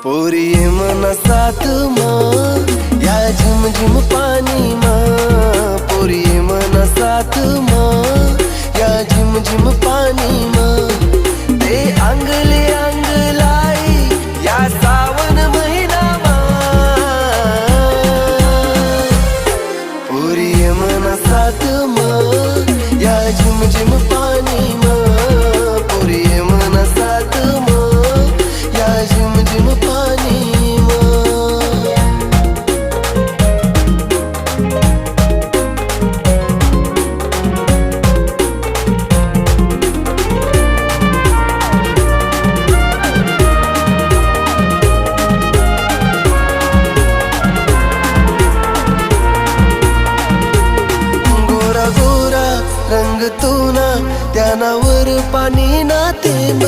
पोरी ये मना साथ माँ या झिम झिम पानी माँ। पोरी ये मना साथ माँ या झिम झिम पानी माँ। ते अंगले अंग लाई या सावन महिना माँ। पोरी ये मना साथ माँ या झिम झिम पानी माँ। पोरी ये मना साथ माँ या झिम झिम पानी माँ। गोरा गोरा रंग तू ना त्यानावर पाणी ना थेंब।